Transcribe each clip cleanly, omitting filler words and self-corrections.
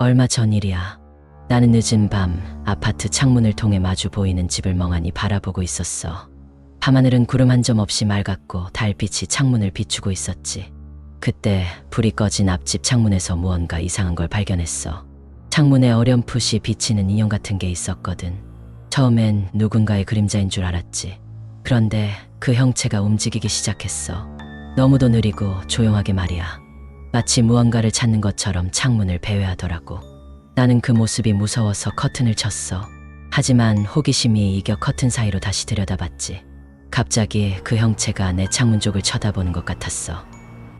얼마 전 일이야. 나는 늦은 밤 아파트 창문을 통해 마주 보이는 집을 멍하니 바라보고 있었어. 밤하늘은 구름 한 점 없이 맑았고 달빛이 창문을 비추고 있었지. 그때 불이 꺼진 앞집 창문에서 무언가 이상한 걸 발견했어. 창문에 어렴풋이 비치는 인형 같은 게 있었거든. 처음엔 누군가의 그림자인 줄 알았지. 그런데 그 형체가 움직이기 시작했어. 너무도 느리고 조용하게 말이야. 마치 무언가를 찾는 것처럼 창문을 배회하더라고. 나는 그 모습이 무서워서 커튼을 쳤어. 하지만 호기심이 이겨 커튼 사이로 다시 들여다봤지. 갑자기 그 형체가 내 창문 쪽을 쳐다보는 것 같았어.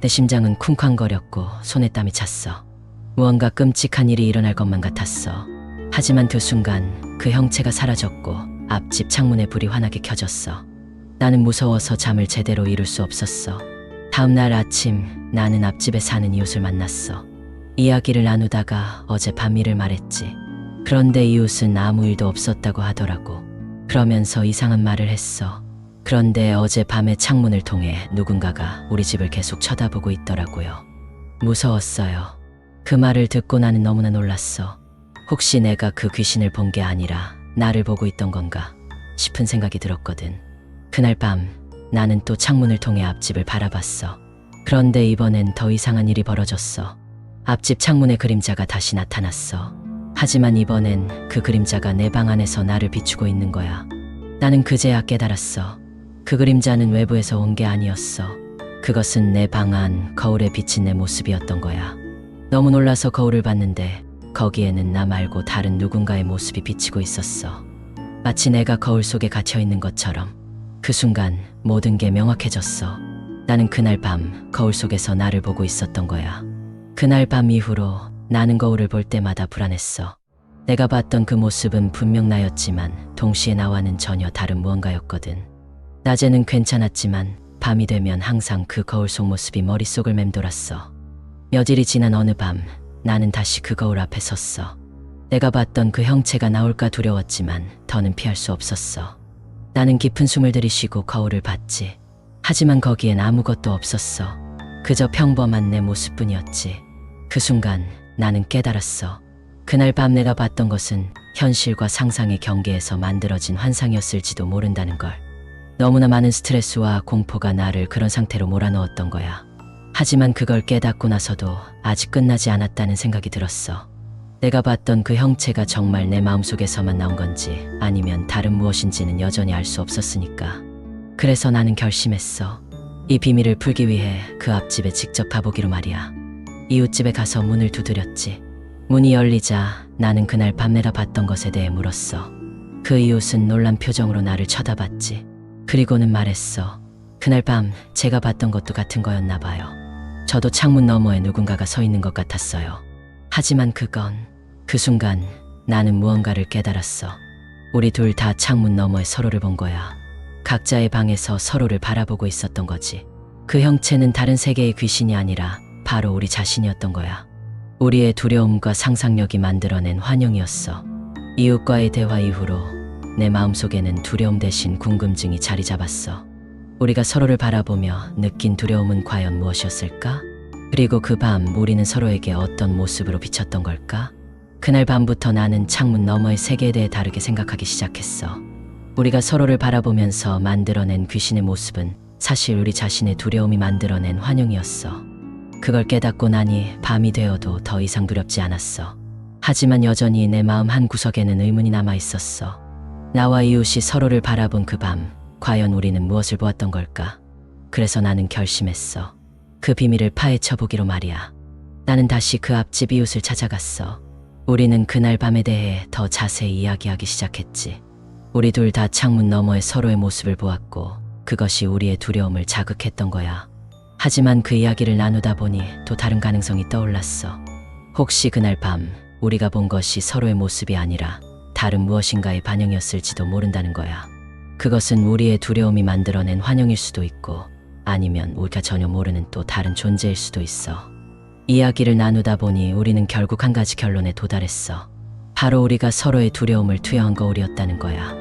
내 심장은 쿵쾅거렸고 손에 땀이 찼어. 무언가 끔찍한 일이 일어날 것만 같았어. 하지만 그 순간 그 형체가 사라졌고 앞집 창문에 불이 환하게 켜졌어. 나는 무서워서 잠을 제대로 이룰 수 없었어. 다음 날 아침 나는 앞집에 사는 이웃을 만났어. 이야기를 나누다가 어제 밤 일을 말했지. 그런데 이웃은 아무 일도 없었다고 하더라고. 그러면서 이상한 말을 했어. 그런데 어제 밤에 창문을 통해 누군가가 우리 집을 계속 쳐다보고 있더라고요. 무서웠어요. 그 말을 듣고 나는 너무나 놀랐어. 혹시 내가 그 귀신을 본 게 아니라 나를 보고 있던 건가 싶은 생각이 들었거든. 그날 밤 나는 또 창문을 통해 앞집을 바라봤어. 그런데 이번엔 더 이상한 일이 벌어졌어. 앞집 창문에 그림자가 다시 나타났어. 하지만 이번엔 그 그림자가 내 방 안에서 나를 비추고 있는 거야. 나는 그제야 깨달았어. 그 그림자는 외부에서 온 게 아니었어. 그것은 내 방 안 거울에 비친 내 모습이었던 거야. 너무 놀라서 거울을 봤는데 거기에는 나 말고 다른 누군가의 모습이 비치고 있었어. 마치 내가 거울 속에 갇혀 있는 것처럼. 그 순간 모든 게 명확해졌어. 나는 그날 밤 거울 속에서 나를 보고 있었던 거야. 그날 밤 이후로 나는 거울을 볼 때마다 불안했어. 내가 봤던 그 모습은 분명 나였지만 동시에 나와는 전혀 다른 무언가였거든. 낮에는 괜찮았지만 밤이 되면 항상 그 거울 속 모습이 머릿속을 맴돌았어. 며칠이 지난 어느 밤 나는 다시 그 거울 앞에 섰어. 내가 봤던 그 형체가 나올까 두려웠지만 더는 피할 수 없었어. 나는 깊은 숨을 들이쉬고 거울을 봤지. 하지만 거기엔 아무것도 없었어. 그저 평범한 내 모습뿐이었지. 그 순간 나는 깨달았어. 그날 밤 내가 봤던 것은 현실과 상상의 경계에서 만들어진 환상이었을지도 모른다는 걸. 너무나 많은 스트레스와 공포가 나를 그런 상태로 몰아넣었던 거야. 하지만 그걸 깨닫고 나서도 아직 끝나지 않았다는 생각이 들었어. 내가 봤던 그 형체가 정말 내 마음속에서만 나온 건지 아니면 다른 무엇인지는 여전히 알 수 없었으니까. 그래서 나는 결심했어. 이 비밀을 풀기 위해 그 앞집에 직접 가보기로 말이야. 이웃집에 가서 문을 두드렸지. 문이 열리자 나는 그날 밤 내가 봤던 것에 대해 물었어. 그 이웃은 놀란 표정으로 나를 쳐다봤지. 그리고는 말했어. 그날 밤 제가 봤던 것도 같은 거였나 봐요. 저도 창문 너머에 누군가가 서 있는 것 같았어요. 하지만 그 순간 나는 무언가를 깨달았어. 우리 둘 다 창문 너머에 서로를 본 거야. 각자의 방에서 서로를 바라보고 있었던 거지. 그 형체는 다른 세계의 귀신이 아니라 바로 우리 자신이었던 거야. 우리의 두려움과 상상력이 만들어낸 환영이었어. 이웃과의 대화 이후로 내 마음속에는 두려움 대신 궁금증이 자리 잡았어. 우리가 서로를 바라보며 느낀 두려움은 과연 무엇이었을까? 그리고 그 밤 우리는 서로에게 어떤 모습으로 비쳤던 걸까? 그날 밤부터 나는 창문 너머의 세계에 대해 다르게 생각하기 시작했어. 우리가 서로를 바라보면서 만들어낸 귀신의 모습은 사실 우리 자신의 두려움이 만들어낸 환영이었어. 그걸 깨닫고 나니 밤이 되어도 더 이상 두렵지 않았어. 하지만 여전히 내 마음 한구석에는 의문이 남아있었어. 나와 이웃이 서로를 바라본 그 밤, 과연 우리는 무엇을 보았던 걸까? 그래서 나는 결심했어. 그 비밀을 파헤쳐보기로 말이야. 나는 다시 그 앞집 이웃을 찾아갔어. 우리는 그날 밤에 대해 더 자세히 이야기하기 시작했지. 우리 둘 다 창문 너머에 서로의 모습을 보았고 그것이 우리의 두려움을 자극했던 거야. 하지만 그 이야기를 나누다 보니 또 다른 가능성이 떠올랐어. 혹시 그날 밤 우리가 본 것이 서로의 모습이 아니라 다른 무엇인가의 반영이었을지도 모른다는 거야. 그것은 우리의 두려움이 만들어낸 환영일 수도 있고 아니면 우리가 전혀 모르는 또 다른 존재일 수도 있어. 이야기를 나누다 보니 우리는 결국 한 가지 결론에 도달했어. 바로 우리가 서로의 두려움을 투영한 거울이었다는 거야.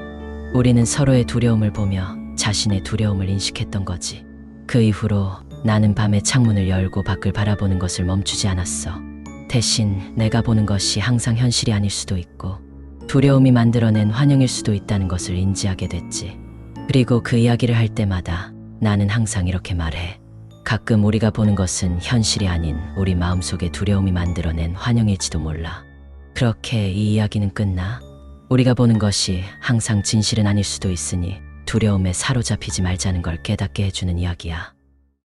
우리는 서로의 두려움을 보며 자신의 두려움을 인식했던 거지. 그 이후로 나는 밤에 창문을 열고 밖을 바라보는 것을 멈추지 않았어. 대신 내가 보는 것이 항상 현실이 아닐 수도 있고 두려움이 만들어낸 환영일 수도 있다는 것을 인지하게 됐지. 그리고 그 이야기를 할 때마다 나는 항상 이렇게 말해. 가끔 우리가 보는 것은 현실이 아닌 우리 마음속의 두려움이 만들어낸 환영일지도 몰라. 그렇게 이 이야기는 끝나. 우리가 보는 것이 항상 진실은 아닐 수도 있으니 두려움에 사로잡히지 말자는 걸 깨닫게 해주는 이야기야.